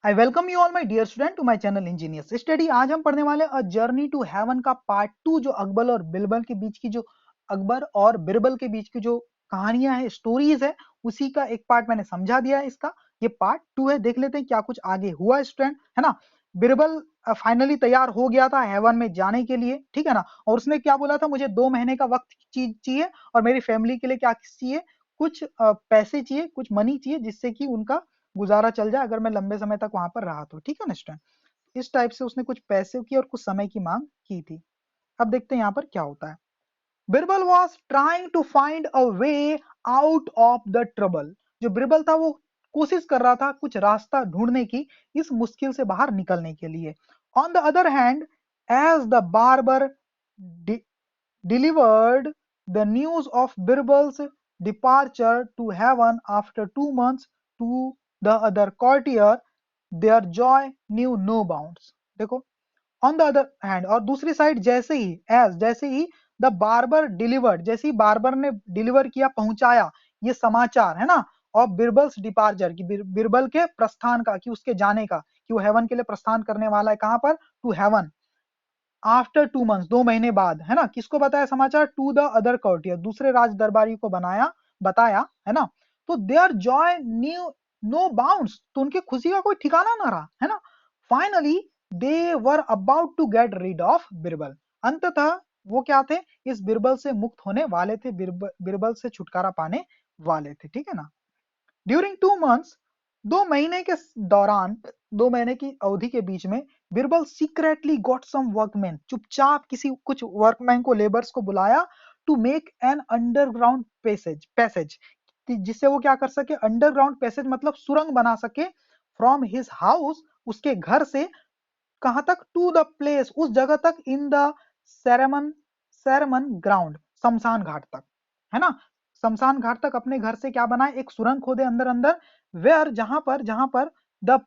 I welcome you all my dear student to my channel engineers study. आज हम पढ़ने वाले अ जर्नी टू हेवन का part 2, जो अकबर और बिरबल के बीच की जो कहानियां है, स्टोरीज है, उसी का एक पार्ट मैंने समझा दिया है। इसका ये पार्ट 2 है। देख लेते हैं क्या कुछ आगे हुआ स्टूडेंट, है ना। बिरबल फाइनली तैयार हो गया था हेवन में जाने के लिए, ठीक है ना। और उसने क्या बोला था, मुझे 2 महीने का वक्त चाहिए और मेरी फैमिली के लिए क्या चाहिए, कुछ पैसे चाहिए, कुछ मनी चाहिए, जिससे कि उनका गुजारा चल जाए अगर मैं लंबे समय तक वहां पर रहा तो, ठीक है ना स्टूडेंट। इस टाइप से उसने कुछ पैसे की और कुछ समय की मांग की थी। अब देखते हैं यहाँ पर क्या होता है। Birbal was trying to find a way out of the trouble. जो बिरबल था वो कोशिश कर रहा था कुछ रास्ता ढूंढने की, इस मुश्किल से बाहर निकलने के लिए। On the other hand, as the barber delivered the news of Birbal's departure to heaven after 2 months to the other courtier, their joy knew no bounds. देखो, ऑन द अदर हैंड, और दूसरी साइड जैसे ही the barber delivered, जैसे ही barber ने deliver किया, पहुंचाया ये समाचार, है ना, और बिरबल्स डिपार्चर की, बिरबल के प्रस्थान का, कि उसके जाने का, कि वो हेवन के लिए प्रस्थान करने वाला है। कहां पर? To heaven. आफ्टर 2 मंथ्स, 2 महीने बाद, है ना। किसको बताया समाचार? टू द अदर कॉर्टियर, दूसरे राज दरबारी को बताया, है ना। तो there joy knew no bounds, तो उनकी खुशी का कोई ठिकाना ना रहा, है ना। Finally they were about to get rid of Birbal. अंततः वो क्या थे? इस बिरबल से मुक्त होने वाले थे, बिरबल से छुटकारा पाने वाले थे, ठीक है ना। ड्यूरिंग 2 मंथ्स, 2 महीने के दौरान, 2 महीने की अवधि के बीच में, Birbal secretly got some workman, चुपचाप कुछ वर्कमैन को, लेबर्स को बुलाया, to make an underground passage, जिससे वो क्या कर सके, अंडरग्राउंड पैसेज मतलब सुरंग बना सके, फ्रॉम हिज हाउस, उसके घर से, कहां तक? टू द प्लेस, उस जगह तक, in the sermon sermon ground, शमशान घाट तक, है ना। शमशान घाट तक अपने घर से क्या बनाए, एक सुरंग खोदे अंदर अंदर, वेयर, जहां पर द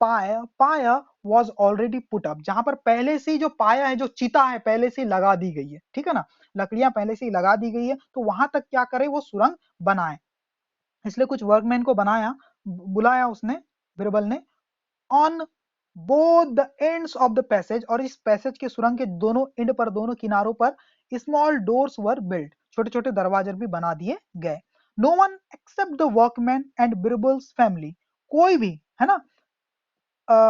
पाया वॉज ऑलरेडी पुट अप, जहां पर पहले से ही जो पाया है, जो चिता है, पहले से ही लगा दी गई है, ठीक है ना। लकड़ियां पहले से ही लगा दी गई है, तो वहां तक क्या करे, वो सुरंग बनाए। इसलिए कुछ वर्कमैन को बुलाया उसने, बिरबल ने, on both the ends of the passage, और इस पैसेज के, सुरंग के दोनों एंड पर, दोनों किनारों पर, स्मॉल डोर्स वर बिल्ड, छोटे छोटे दरवाजे भी बना दिए गए। No one except the workman and Birbal's family, कोई भी, है ना,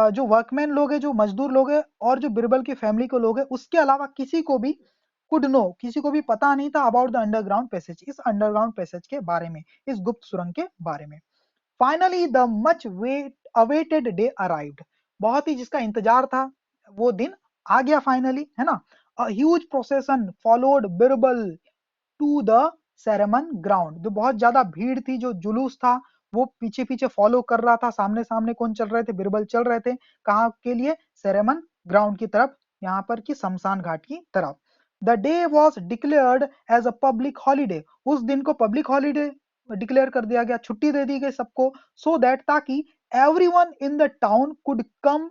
जो वर्कमैन लोग हैं, जो मजदूर लोग हैं, और जो बिरबल की फैमिली के लोग हैं, उसके अलावा किसी को भी, किसी को भी पता नहीं था अबाउट द अंडरग्राउंड पैसेज, इस अंडरग्राउंड पैसेज के बारे में, इस गुप्त सुरंग के बारे में। Finally the much wait awaited day arrived, बहुत ही जिसका इंतजार था वो दिन आ गया फाइनली, है ना। A huge procession followed Birbal to the ceremony ground, जो बहुत ज्यादा भीड़ थी, जो जुलूस था, वो पीछे पीछे फॉलो कर रहा था। सामने सामने कौन चल रहे थे? बिरबल चल रहे थे। कहाँ के लिए? सेरेमन ग्राउंड की तरफ, यहाँ पर की शमशान घाट की तरफ। The day was declared as a public holiday, उस दिन को पब्लिक हॉलीडे डिक्लेयर कर दिया गया, छुट्टी दे दी गई सबको, सो दैट, ताकि everyone in the town could come,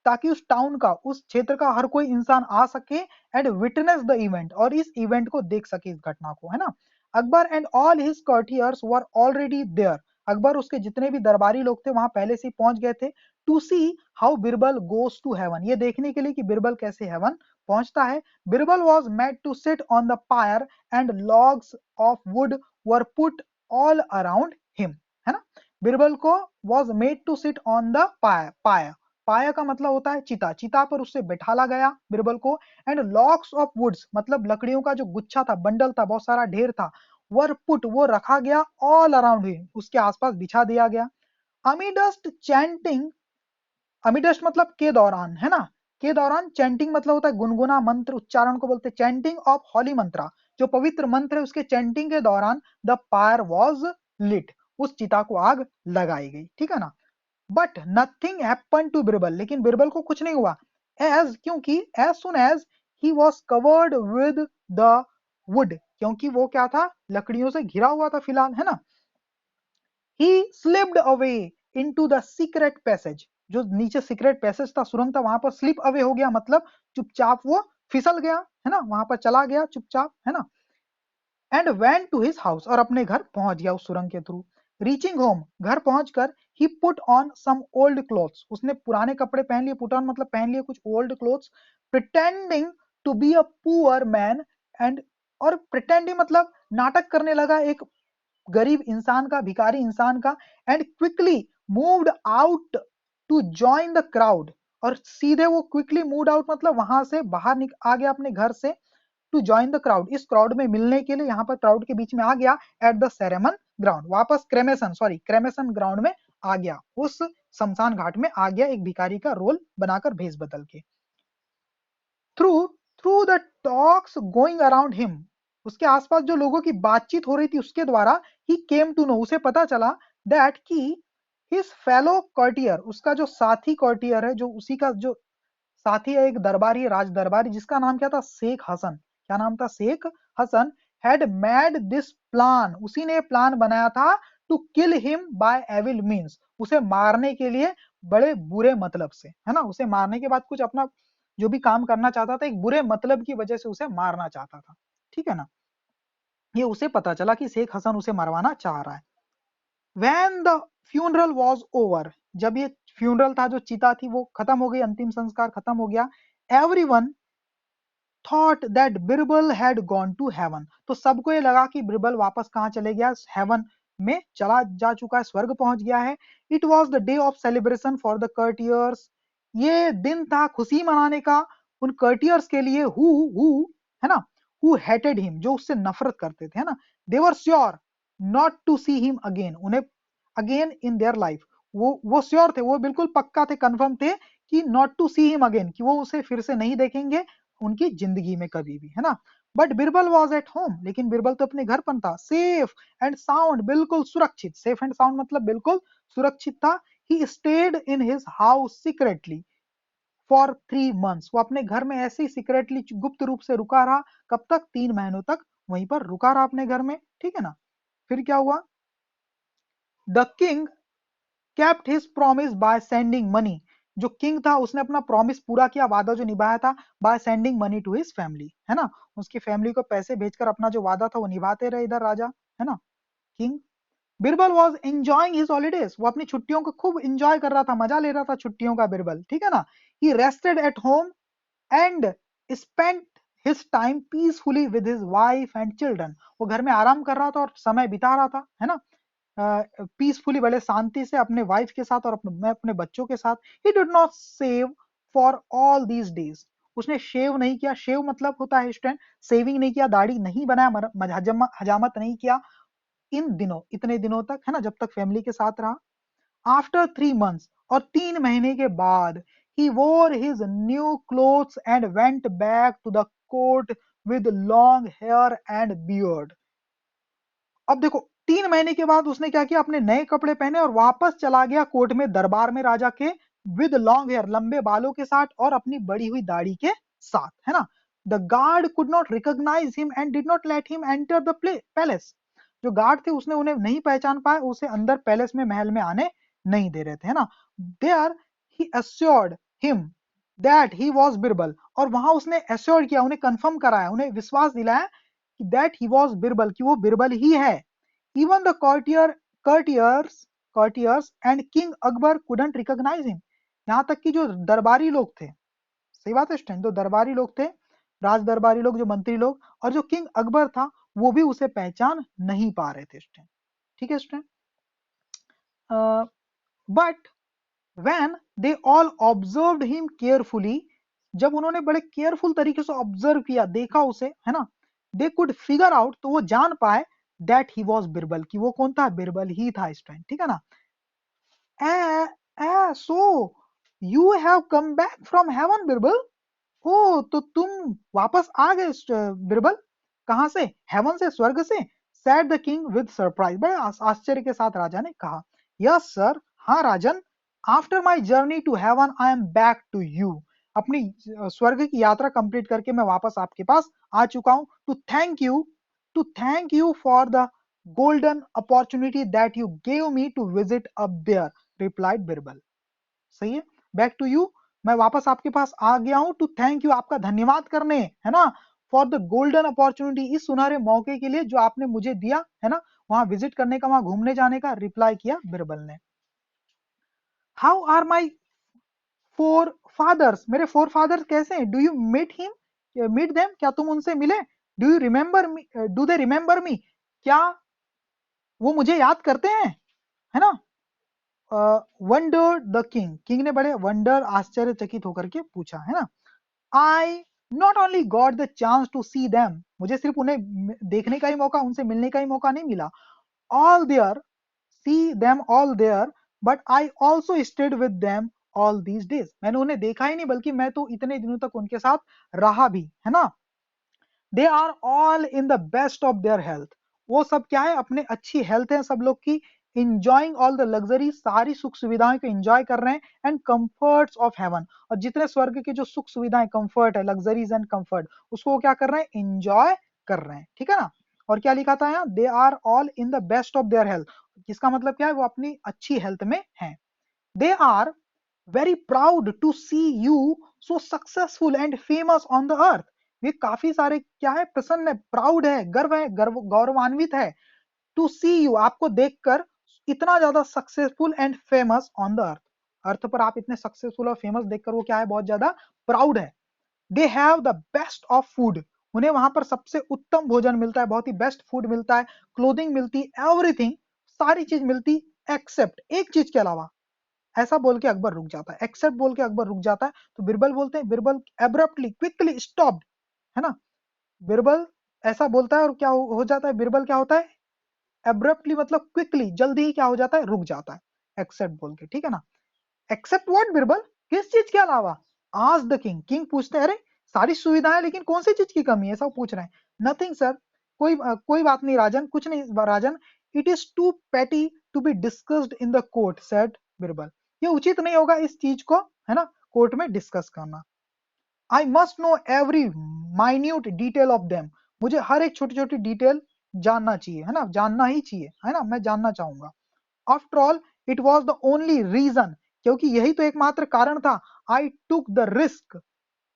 ताकि उस टाउन का, उस क्षेत्र का हर कोई इंसान आ सके, एंड विटनेस द इवेंट, और इस इवेंट को देख सके, इस घटना को, है ना। Akbar and all his courtiers were already there, Akbar, उसके जितने भी दरबारी लोग थे, वहां पहले से ही पहुंच गए थे। To see how Birbal goes to heaven, ये देखने के लिए कि बिरबल कैसे हेवन पहुंचता है। Birbal was made to sit on the pyre and logs of wood were put all around him, है ना। बिरबल को was made to sit on the pyre, pyre का मतलब होता है चिता, चिता पर उससे बैठाला गया बिरबल को। एंड लॉक्स ऑफ वुड्स मतलब लकड़ियों का जो गुच्छा था, बंडल था, बहुत सारा ढेर था, वर पुट, वो रखा गया, ऑल अराउंड हिम, उसके आसपास बिछा दिया गया। अमीडस्ट चैंटिंग, अमीडस्ट मतलब के दौरान, है ना। के दौरान, चैंटिंग मतलब होता है गुनगुना, मंत्र उच्चारण को बोलते हैं चैंटिंग ऑफ हॉली मंत्रा, जो पवित्र मंत्र है, उसके चैंटिंग के दौरान, द फायर वॉज लिट, उस चिता को आग लगाई गई, ठीक है ना। But nothing happen to Birbal, लेकिन बिरबल को कुछ नहीं हुआ। क्योंकि as soon as he was covered with the wood, क्योंकि वो क्या था? लकड़ियों से घिरा हुआ था फिलहाल, है ना। ही slipped away into the secret passage, जो नीचे सीक्रेट पैसेज था, सुरंग था, वहां पर स्लिप अवे हो गया, मतलब चुपचाप वो फिसल गया, है ना, वहां पर चला गया चुपचाप, है ना। And went to his house, और अपने घर पहुंच गया उस सुरंग के थ्रू। रीचिंग होम, घर पहुंचकर, he put on some old clothes, उसने पुराने कपड़े पहन लिए, put on मतलब पहन लिए कुछ old clothes, pretending to be a poor man and, और pretending मतलब नाटक करने लगा एक गरीब इंसान का, भिखारी इंसान का, and quickly moved out to join the crowd, और सीधे वो क्विकली मूव्ड आउट मतलब वहां से बाहर आ गया अपने घर से, टू जॉइन द क्राउड, इस क्राउड में मिलने के लिए, यहाँ पर क्राउड के बीच में आ गया, एट द सेरेमन ग्राउंड, वापस क्रेमेसन ग्राउंड में आ गया, उस शमशान घाट में आ गया एक भिखारी का रोल बनाकर भेस बदल के। Through through the talks going around him, उसके आसपास जो लोगों की बातचीत हो रही थी उसके द्वारा, ही केम टू नो, उसे पता चला, दैट कि हिज फेलो कॉर्टियर, उसका जो साथी कॉर्टियर है, जो उसी का जो साथी है, एक दरबारी, राज दरबारी, जिसका नाम क्या था, शेख हसन, क्या नाम था, Sheikh Hasan, had made this plan, उसी ने प्लान बनाया था, to kill him by evil means, उसे मारने के लिए बड़े बुरे मतलब से, है ना, उसे मारने के बाद कुछ अपना जो भी काम करना चाहता था एक बुरे मतलब की वजह से उसे मारना चाहता था, ठीक है ना, ये उसे पता चला कि शेख हसन उसे मरवाना चाह रहा है। When the funeral was over, जब ये फ्यूनरल था, जो चिता थी वो खत्म हो गई, अंतिम संस्कार खत्म हो गया, everyone thought that Birbal had gone to heaven, तो सबको ये लगा कि बिरबल वापस कहाँ चले गया, हेवन में चला जा चुका है, स्वर्ग पहुंच गया है। It was the day of celebration for the courtiers, ये दिन था खुशी मनाने का उन courtiers के लिए, who है ना, who hated him, जो उससे नफरत करते थे, है ना, they were sure not to see him again, उन्हें again in their life, वो श्योर थे, वो बिल्कुल पक्का थे, कंफर्म थे कि not to see him again, कि वो उसे फिर से नहीं देखेंगे उनकी जिंदगी में कभी भी, है ना। But Birbal was at home, लेकिन बिरबल तो अपने घर पर था, सेफ एंड साउंड, बिल्कुल सुरक्षित, सेफ एंड साउंड मतलब बिल्कुल सुरक्षित था। He stayed in his house secretly for 3 months, वो अपने घर में ऐसे ही सीक्रेटली गुप्त रूप से रुका रहा, कब तक, 3 महीनों तक वहीं पर रुका रहा अपने घर में, ठीक है ना। फिर क्या हुआ, the king kept his promise by sending money, जो किंग था उसने अपना प्रॉमिस पूरा किया, वादा जो निभाया था, by sending money to his family, है ना, उसकी फैमिली को पैसे भेजकर अपना जो वादा था वो निभाते रहे इधर राजा, है ना, king. Birbal was enjoying his holidays, वो अपनी छुट्टियों को खूब एंजॉय कर रहा था, मजा ले रहा था छुट्टियों का बिरबल, ठीक है ना। He rested at home and spent his time peacefully with his wife and children, वो घर में आराम कर रहा था और समय बिता रहा था, है ना, पीसफुली, बड़े शांति से अपने वाइफ के साथ और मैं अपने बच्चों के साथ। He did not save for all these days, उसने शेव नहीं किया, शेव मतलब होता है स्टूडेंट, सेविंग नहीं किया, दाढ़ी नहीं बनाया, हजामत नहीं किया इन दिनों, इतने दिनों तक, है ना, जब तक फैमिली के साथ रहा। आफ्टर 3 months, और 3 महीने के बाद, he wore his new clothes and went back to the court with long hair and beard, अब देखो 3 महीने के बाद उसने क्या किया, अपने नए कपड़े पहने और वापस चला गया कोर्ट में, दरबार में राजा के, विद लॉन्ग हेयर, लंबे बालों के साथ और अपनी बड़ी हुई दाढ़ी के साथ, है ना। The guard could not recognise him and did not let him enter the palace, जो गार्ड थे उसने उन्हें नहीं पहचान पाए, उसे अंदर पैलेस में, महल में आने नहीं दे रहे थे, है ना। There he assured him that he was Birbal, और वहां उसने एश्योर किया, उन्हें कंफर्म कराया, उन्हें विश्वास दिलाया दैट ही वाज बिरबल, कि वो बिरबल ही है। Even the courtiers and king Akbar couldn't recognize him, यहाँ तक कि जो दरबारी लोग थे, सही बात है स्टूडेंट, जो दरबारी लोग थे, राज दरबारी लोग, जो मंत्री लोग, और जो किंग अकबर था, वो भी उसे पहचान नहीं पा रहे थे स्टूडेंट, ठीक है student. But when they all observed him carefully, जब उन्होंने बड़े केयरफुल तरीके से ऑब्जर्व किया, देखा उसे, है ना, दे कुड फिगर आउट, तो वो जान पाए दैट ही वाज बिरबल, कि वो कौन था, बिरबल ही था स्टूडेंट, ठीक है ना। So you have come back from heaven Birbal, ओ तो तुम वापस आ गए बिरबल, कहां से, हेवन से, स्वर्ग से, sad the king with surprise, बड़े आश्चर्य के साथ राजा ने कहा। यस सर, हाँ राजन, after my journey to heaven I am back to you, अपनी स्वर्ग की यात्रा कंप्लीट करके मैं वापस आपके पास आ चुका हूं, to thank you for the golden opportunity that you gave me to visit up there, replied Birbal, सही है, बैक टू यू, मैं वापस आपके पास आ गया हूं, टू थैंक यू, आपका धन्यवाद करने, है ना, फॉर द गोल्डन अपॉर्चुनिटी, इस सुनहरे मौके के लिए जो आपने मुझे दिया, है ना, वहां विजिट करने का, वहां घूमने जाने का, रिप्लाई किया बिरबल ने। How are my forefathers, मेरे फोर फादर्स कैसे हैं? डू यू मीट देम, क्या तुम उनसे मिले? Do you remember me, do they remember मी, क्या वो मुझे याद करते हैं? है ना? वंडर द किंग, किंग ने बड़े वंडर आश्चर्यचकित होकर के पूछा, है ना? I not only got the chance to see them, मुझे सिर्फ उन्हें देखने का ही मौका, उनसे मिलने का ही मौका नहीं मिला। All there, see them all there, but I also stayed with them all these days, मैंने उन्हें देखा ही नहीं बल्कि मैं तो इतने दिनों तक उनके साथ रहा भी, है ना? They are all in the best of their health, वो सब क्या है, अपने अच्छी हेल्थ है सब लोग की। इंजॉइंग ऑल द लग्जरी, सारी सुख सुविधाएं को एंजॉय कर रहे हैं। एंड कंफर्ट्स ऑफ हेवन, और जितने स्वर्ग की जो सुख सुविधाएं, कंफर्ट है, लग्जरीज एंड कंफर्ट, उसको वो क्या कर रहे हैं, एंजॉय कर रहे हैं, ठीक है ना? और क्या लिखा था यहाँ, they are all in the best of their health, इसका मतलब क्या है, वो अपनी अच्छी हेल्थ में है। They are very proud to see you so successful and famous on the earth, वे काफी सारे क्या है, प्रसन्न है, प्राउड है, गर्व गौरवान्वित है। टू सी यू, आपको देखकर, इतना ज्यादा successful and famous on the earth, earth पर आप इतने सक्सेसफुल और फेमस देखकर वो क्या है, बहुत ज्यादा प्राउड है। They have the best of food, उन्हें वहां पर सबसे उत्तम भोजन मिलता है, बहुत ही बेस्ट फूड मिलता है, क्लोथिंग मिलती, एवरीथिंग, सारी चीज मिलती, एक्सेप्ट, एक चीज के अलावा। ऐसा बोल के अकबर रुक जाता है, एक्सेप्ट बोल के अकबर रुक जाता है, तो बिरबल बोलते हैं, बिरबल एब्रप्टली क्विकली स्टॉप्ड, है ना? बिरबल ऐसा बोलता है और क्या हो जाता है, बिरबल क्या होता है, एब्रप्टली मतलब क्विकली, जल्दी ही क्या हो जाता है, रुक जाता है, एक्सेप्ट बोल के, ठीक है ना? एक्सेप्ट व्हाट बिरबल, किस चीज के अलावा? आज द किंग, किंग पूछते हैं, अरे सारी सुविधाएं लेकिन कौन सी चीज की कमी है, सब पूछ रहे हैं। नथिंग सर, कोई बात नहीं राजन, कुछ नहीं राजन। It is too petty to be discussed in the court, said Birbal, ये उचित नहीं होगा इस चीज को, है ना, कोर्ट में डिस्कस करना। आई must know every minute detail of them, मुझे हर एक छोटी छोटी डिटेल जानना चाहिए, है ना, जानना ही चाहिए, है ना, मैं जानना चाहूंगा। After all it was the only reason, क्योंकि यही तो एकमात्र कारण था, I took the risk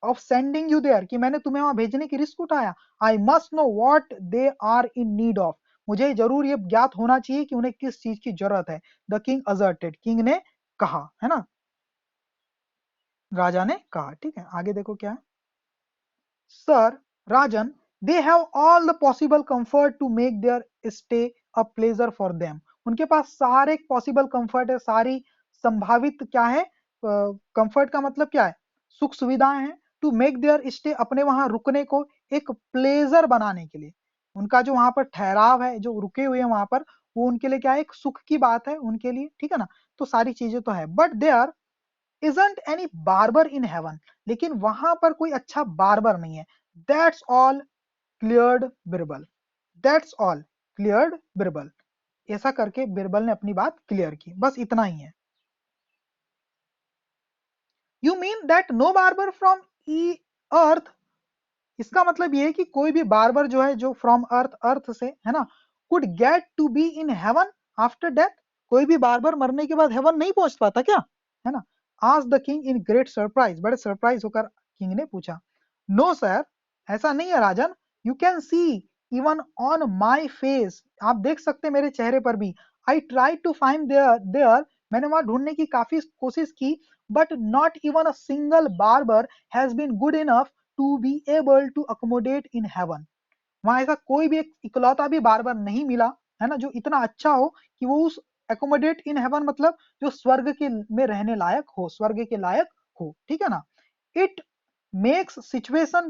of sending you there, कि मैंने तुम्हें वहां भेजने की रिस्क उठाया। I must know what they are in need of, मुझे जरूर ये ज्ञात होना चाहिए कि उन्हें किस चीज की जरूरत है। द किंग अजर्टेड, किंग ने कहा, है ना, राजा ने कहा, ठीक है, आगे देखो क्या है। Sir Rajan, they have all the possible comfort to make their stay a pleasure for them, उनके पास सारे पॉसिबल कंफर्ट है, सारी संभावित क्या है, कंफर्ट का मतलब क्या है, सुख सुविधाएं हैं, टू मेक देयर स्टे, अपने वहां रुकने को एक प्लेजर बनाने के लिए, उनका जो वहां पर ठहराव है, जो रुके हुए हैं वहां पर, वो उनके लिए क्या है, एक सुख की बात है उनके लिए, ठीक है ना? तो सारी चीजें तो है, but there isn't any barber in heaven, लेकिन वहां पर कोई अच्छा बार्बर नहीं है। That's all cleared Birbal, That's all cleared Birbal, ऐसा करके बिरबल ने अपनी बात क्लियर की, बस इतना ही है। You mean that no barber from earth, इसका मतलब ये है कि कोई भी बार्बर जो है, जो फ्रॉम अर्थ, अर्थ से, है ना, could get to be in heaven after death, कोई भी बार्बर मरने के बाद हेवन नहीं पहुंच पाता क्या, है ना? आज the king in great surprise, बड़े सरप्राइज होकर किंग ने पूछा। नो सर, ऐसा नहीं है राजन, you can see even on my face, आप देख सकते हैं मेरे चेहरे पर भी। I try to find there, मैंने वहां ढूंढने की काफी कोशिश की, but not even a single barber has been good enough to be able to accommodate in heaven, वहां ऐसा कोई भी एक इकलौता भी बार्बर नहीं मिला, है ना, जो इतना अच्छा हो कि वो उस एकोमोडेट इन हेवन मतलब जो स्वर्ग के में रहने लायक हो, स्वर्ग के लायक हो, ठीक है ना? It makes situation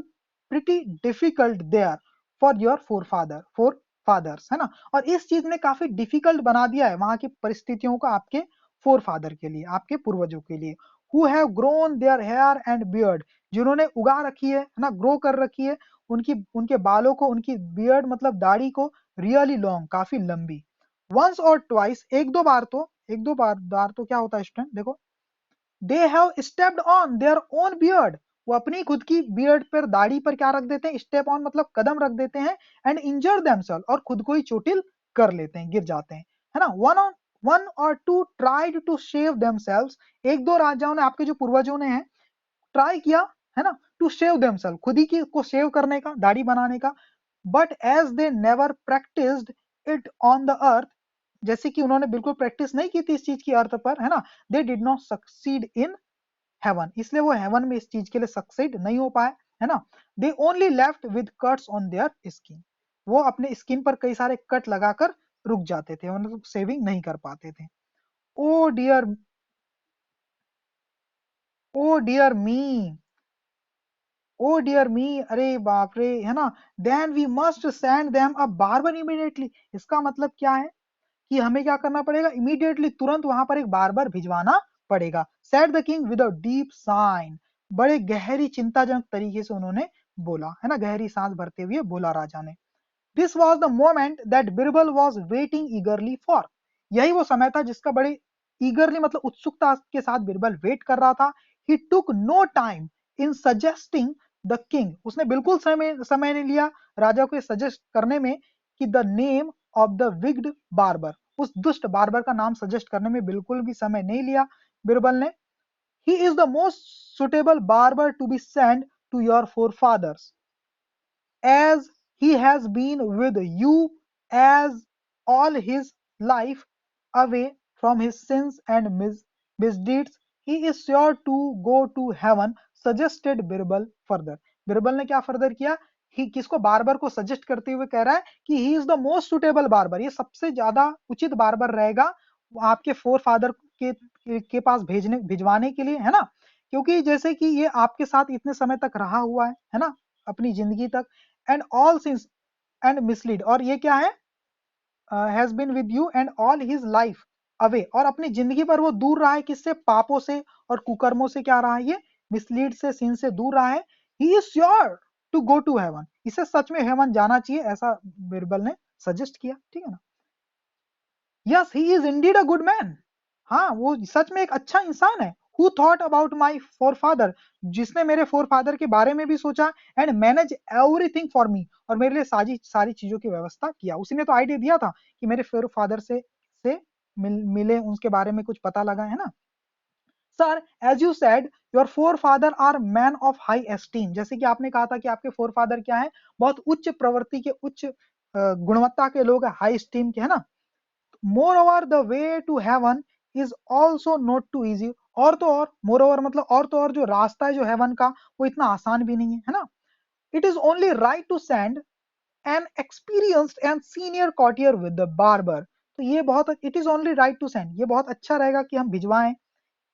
pretty difficult there for your forefathers, है ना, और इस चीज ने काफी डिफिकल्ट बना दिया है वहां की परिस्थितियों को आपके फोर फादर के लिए, आपके पूर्वजों के लिए। Who have grown their hair and beard, जिन्होंने उगा रखी है ना, ग्रो कर रखी है उनकी, उनके बालों को, उनकी बियर्ड मतलब दाढ़ी को, रियली लॉन्ग, काफी लंबी। वंस और ट्वाइस, एक दो बार तो क्या होता है स्टूडेंट, देखो, they have stepped on their own beard, वो अपनी खुद की बियर्ड पर, दाढ़ी पर क्या रख देते हैं, स्टेप ऑन मतलब कदम रख देते हैं, एंड इंजर देमसेल्फ, और खुद को ही चोटिल कर लेते हैं, गिर जाते हैं, है ना? वन और two tried to shave themselves, एक दो राजाओं ने, आपके जो पूर्वजों ने हैं, ट्राई किया, है ना, टू शेव देमसेल्फ, खुद ही की को शेव करने का, दाढ़ी बनाने का, but as they never practised it on the earth, जैसे कि उन्होंने बिल्कुल प्रैक्टिस नहीं की थी इस चीज की अर्थ पर, है ना, they did not succeed in heaven, इसलिए वो हेवन में इस चीज के लिए सक्सीड नहीं हो पाए, है ना। They only left with cuts on their skin, वो अपने स्किन पर कई सारे कट लगाकर रुक जाते थे, मतलब सेविंग नहीं कर पाते थे। Oh dear, oh dear me, oh dear me, अरे बाप रे, है ना। Then we must send them a barber immediately, इसका मतलब क्या है कि हमें क्या करना पड़ेगा, इमीडिएटली तुरंत वहां पर एक बार्बर भिजवाना पड़ेगा। Said the king with a deep sign, बड़े गहरी चिंताजनक तरीके से उन्होंने बोला, है ना, गहरी सांस भरते हुए बोला राजा ने। This was the moment that Birbal was waiting ईगरली for, यही वो समय था जिसका बड़े ईगरली मतलब उत्सुकता के साथ बिरबल वेट कर रहा था। He took no time in suggesting the king, उसने बिल्कुल समय नहीं लिया राजा को सजेस्ट करने में कि the name of the विग्ड barber, उस दुष्ट बार्बर का नाम सजेस्ट करने में बिल्कुल भी समय नहीं लिया बिरबल ने। He is the most suitable barber to be send to your forefathers, as he has been with you as all his life, away from his sins and misdeeds, he is sure to go to heaven, suggested Birbal further. Birbal ने क्या further किया, ही किसको, barber को suggest करते हुए कह रहा है कि ही is the most suitable barber, ये सबसे ज्यादा उचित बार्बर रहेगा आपके फोर फादर के पास भेजने भिजवाने के लिए, है ना। क्योंकि जैसे कि ये आपके साथ इतने समय तक रहा हुआ है ना, अपनी जिंदगी तक, and all since and mislead, और ये क्या है, has been with you and all his life away, और अपनी जिंदगी पर वो दूर रहा है किससे, पापों से और कुकर्मों से, क्या रहा है ये, मिसलीड से, सिन से दूर रहा है। He is sure to go to heaven, इसे सच में हेवन जाना चाहिए, ऐसा बिरबल ने सजेस्ट किया, ठीक है ना। Yes he is indeed a good man, हाँ वो सच में एक अच्छा इंसान है। Who thought about my four father, जिसने मेरे फोर फादर के बारे में भी सोचा, and manage everything for me, और मेरे लिए सारी सारी चीजों की व्यवस्था किया, उसी ने तो आइडिया दिया था कि मेरे फोर फादर से मिले, उनके बारे में कुछ पता लगा, है ना। Sir as you said your forefather are man of high esteem, जैसे कि आपने कहा था कि आपके फोर फादर क्या है, बहुत उच्च प्रवृत्ति के, उच्च गुणवत्ता के लोग, हाई एस्टीम के, है ना। More the way to heaven is also not too easy, और तो और, मोर ओवर मतलब और तो और, जो रास्ता है जो हेवन का, वो इतना आसान भी नहीं है ना। It is only right to send an experienced and senior courtier with the barber, तो ये बहुत, it is only right to send, ये बहुत अच्छा रहेगा कि हम भिजवाएं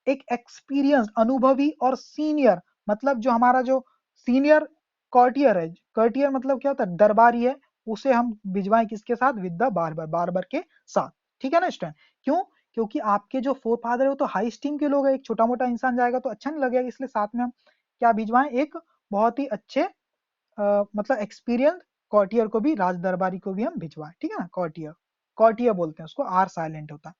एक एक्सपीरियंस, अनुभवी और सीनियर, मतलब जो हमारा जो सीनियर कॉर्टियर है, कॉर्टियर मतलब क्या होता है, दरबारी है, उसे हम भिजवाएं किसके साथ, विद द बार्बर, बार्बर के साथ, ठीक है ना स्टूडेंट। क्यों, क्योंकि आपके जो फोर फादर है वो तो हाई स्टीम के लोग है, एक छोटा मोटा इंसान जाएगा तो अच्छा नहीं लगेगा, इसलिए साथ में हम क्या भिजवाएं, एक बहुत ही अच्छे मतलब एक्सपीरियंस कॉर्टियर को भी, राज दरबारी को भी हम भिजवाएं, ठीक है ना। कॉर्टियर, कॉर्टियर बोलते हैं उसको, आर साइलेंट होता है।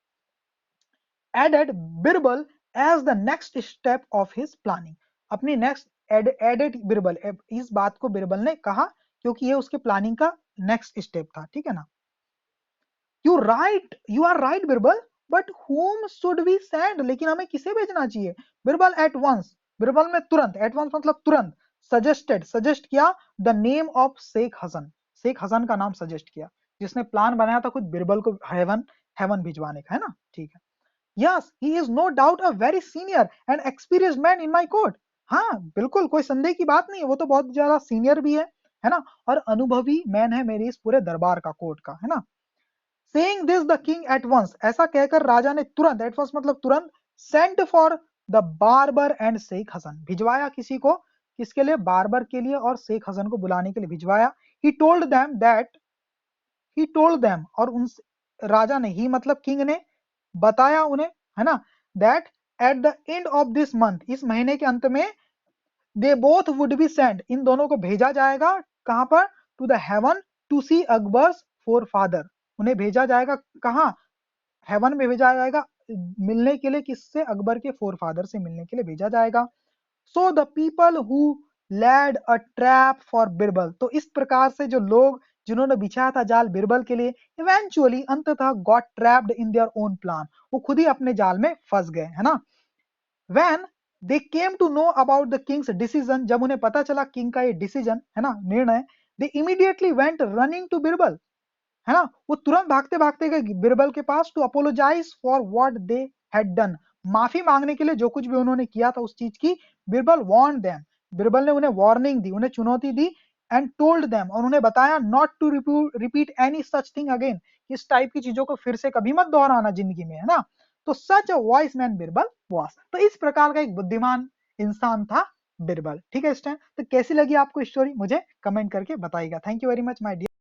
added Birbal as the next step of his planning, अपनी नेक्स्ट एडेड बिरबल, इस बात को बिरबल ने कहा क्योंकि ये उसके प्लानिंग का नेक्स्ट स्टेप था, ठीक है ना। You are right Birbal, but whom should we send, लेकिन हमें किसे भेजना चाहिए। बिरबल एट वंस, बिरबल में तुरंत, एट वंस मतलब तुरंत, सजेस्ट किया the name of Sheikh Hasan, Sheikh Hasan का नाम सजेस्ट किया, जिसने प्लान बनाया था खुद बिरबल को हेवन हेवन भिजवाने का, है ना, ठीक है। Yes, he is no doubt a very senior and experienced man in my court. हाँ बिल्कुल, कोई संदेह की बात नहीं है, वो तो बहुत ज्यादा सीनियर भी है ना, और अनुभवी मैन है मेरी इस पूरे दरबार का, कोर्ट का, है ना। Saying this the king at once, ऐसा कहकर राजा ने तुरंत, at once मतलब तुरंत, sent for the barber and Sheikh Hasan, भिजवाया किसी को, किसके लिए, बार्बर के लिए और शेख हसन को बुलाने के लिए भिजवाया। He told them, और उन राजा ने, ही मतलब किंग ने बताया उन्हें, है ना, that at the end of this month, इस महीने के अंत में, they both would be send, इन दोनों को भेजा जाएगा, कहां पर, to the heaven to see Akbar's forefather, उन्हें भेजा जाएगा कहां, हेवन में भेजा जाएगा, मिलने के लिए, किससे, अकबर के फोर फादर से मिलने के लिए भेजा जाएगा। So the people who laid a trap for Birbal, तो इस प्रकार से जो लोग जिन्होंने बिछाया था जाल बिरबल के लिए, इवेंचुअली अंततः got trapped in their own plan, वो खुद ही अपने जाल में फंस गए, है ना। When they came to know about the king's decision, जब उन्हें पता चला किंग का ये डिसीजन, है ना, निर्णय, they immediately went running to Birbal, है ना। वो तुरंत भागते भागते गए बिरबल के पास to apologize for what they had done, माफी मांगने के लिए जो कुछ भी उन्होंने किया था उस चीज की। बिरबल वार्न देम, बिरबल ने उन्हें वार्निंग दी, उन्हें चुनौती दी। एंड टोल्ड देम, और उन्हें बताया not to repeat any such thing again, इस टाइप की चीजों को फिर से कभी मत दोहराना जिंदगी में, है ना। तो such a wise man Birbal was, तो इस प्रकार का एक बुद्धिमान इंसान था बिरबल। ठीक है इस टाइम, तो कैसी लगी आपको स्टोरी मुझे कमेंट करके बताइएगा। Thank you very much my dear.